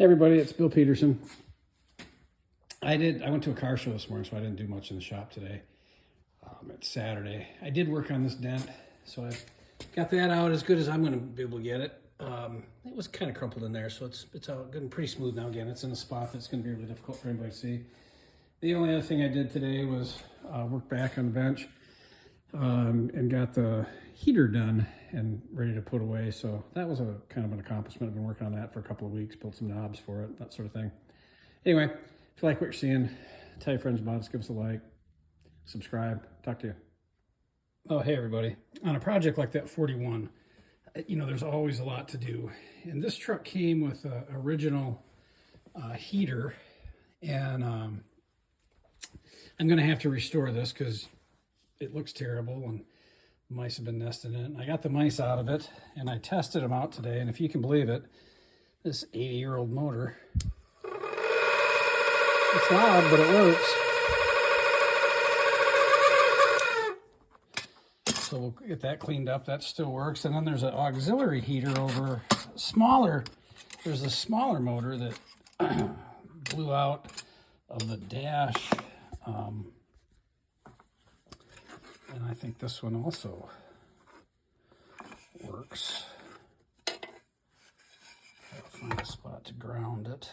Hey everybody, it's Bill Peterson. I went to a car show this morning, so I didn't do much in the shop today. It's Saturday. I did work on this dent, so I got that out as good as I'm going to be able to get it. It was kind of crumpled in there, so it's out good and pretty smooth now. Again, it's in a spot that's going to be really difficult for anybody to see. The only other thing I did today was work back on the bench and got the heater done and ready to put away. So that was a kind of an accomplishment. I've been working on that for a couple of weeks, built some knobs for it, that sort of thing. Anyway, if you like what you're seeing, tell your friends about us, give us a like, subscribe, talk to you. Oh, hey everybody. On a project like that 41, there's always a lot to do. And this truck came with an original heater, and I'm going to have to restore this because it looks terrible and mice have been nesting in it. And I got the mice out of it and I tested them out today. And if you can believe it, this 80-year-old motor, it's loud, but it works. So we'll get that cleaned up. That still works. And then there's an auxiliary heater over smaller. There's a smaller motor that blew out of the dash. And I think this one also works. I'll find a spot to ground it.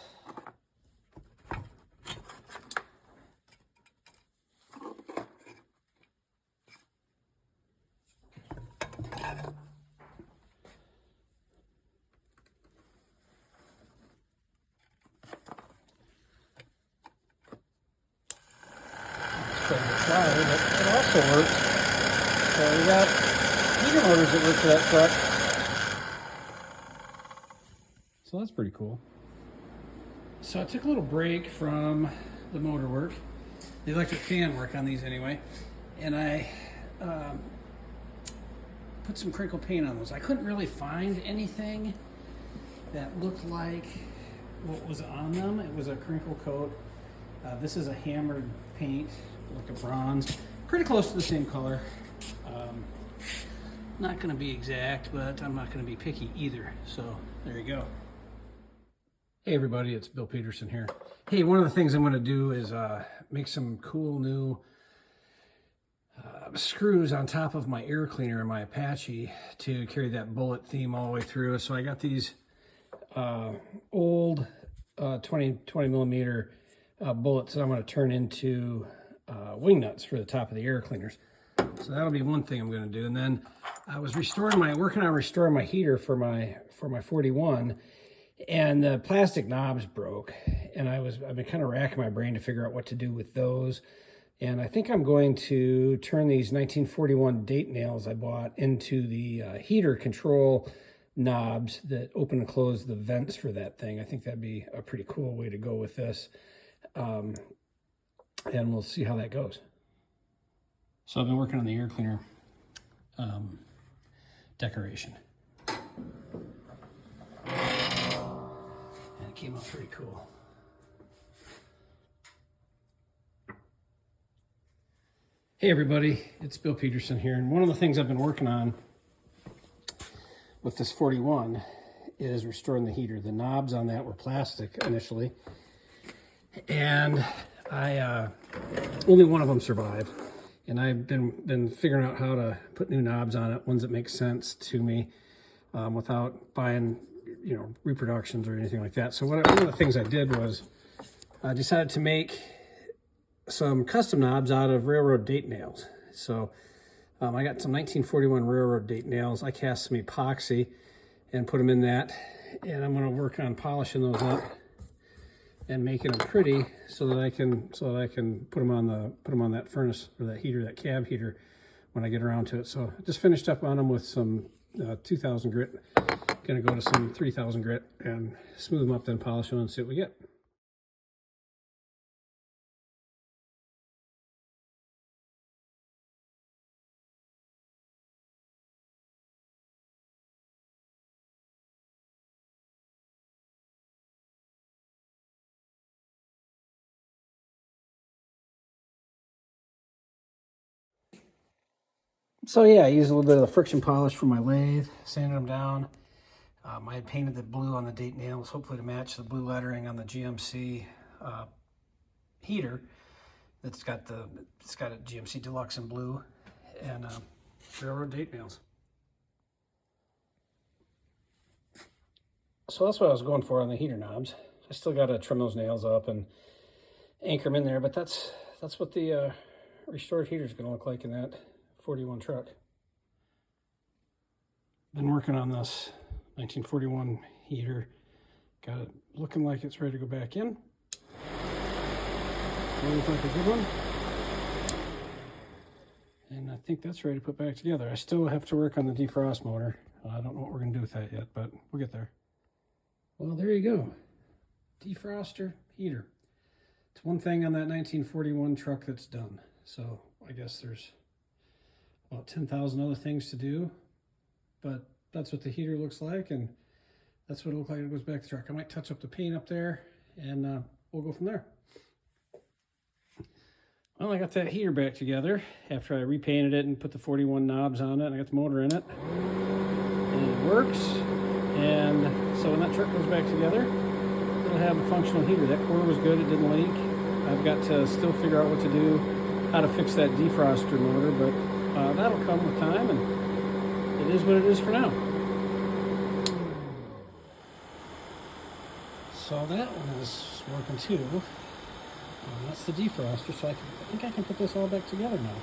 But it also works. So we got heater motors that work for that truck. So that's pretty cool. So I took a little break from the motor work, the electric fan work on these anyway, and I put some crinkle paint on those. I couldn't really find anything that looked like what was on them. It was a crinkle coat. This is a hammered paint, like a bronze, pretty close to the same color. Not going to be exact, but I'm not going to be picky either. So there you go. Hey everybody, it's Bill Peterson here. Hey, one of the things I'm going to do is make some cool new screws on top of my air cleaner in my Apache to carry that bullet theme all the way through. So I got these old 20 millimeter bullets that I'm going to turn into wing nuts for the top of the air cleaners. So that'll be one thing I'm going to do. And then I was working on restoring my heater for my 41, and the plastic knobs broke. And I've been kind of racking my brain to figure out what to do with those. And I think I'm going to turn these 1941 date nails I bought into the heater control knobs that open and close the vents for that thing. I think that'd be a pretty cool way to go with this. And we'll see how that goes. So I've been working on the air cleaner decoration. And it came out pretty cool. Hey everybody, it's Bill Peterson here. And one of the things I've been working on with this 41 is restoring the heater. The knobs on that were plastic initially, and only one of them survived. And I've been figuring out how to put new knobs on it, ones that make sense to me, without buying, reproductions or anything like that. So one of the things I did was I decided to make some custom knobs out of railroad date nails. So I got some 1941 railroad date nails. I cast some epoxy and put them in that, and I'm going to work on polishing those up and making them pretty so that I can put them on that furnace or that heater, that cab heater, when I get around to it. So I just finished up on them with some 2000 grit. Gonna go to some 3000 grit and smooth them up, then polish them and see what we get. So yeah, I used a little bit of the friction polish from my lathe, sanded them down. I had painted the blue on the date nails, hopefully to match the blue lettering on the GMC heater. It's got a GMC Deluxe in blue and railroad date nails. So that's what I was going for on the heater knobs. I still got to trim those nails up and anchor them in there, but that's what the restored heater is going to look like in that 41 truck. Been working on this 1941 heater. Got it looking like it's ready to go back in. Looks like a good one. And I think that's ready to put back together. I still have to work on the defrost motor. I don't know what we're going to do with that yet, but we'll get there. Well, there you go. Defroster heater. It's one thing on that 1941 truck that's done. So I guess there's about 10,000 other things to do, but that's what the heater looks like, and that's what it looks like it goes back to the truck. I might touch up the paint up there, and we'll go from there. Well, I got that heater back together after I repainted it and put the 41 knobs on it, and I got the motor in it, and it works. And so when that truck goes back together, it'll have a functional heater. That core was good, it didn't leak. I've got to still figure out what to do, how to fix that defroster motor, but that'll come with time, and it is what it is for now. So that one is working too. That's the defroster, so I think I can put this all back together now.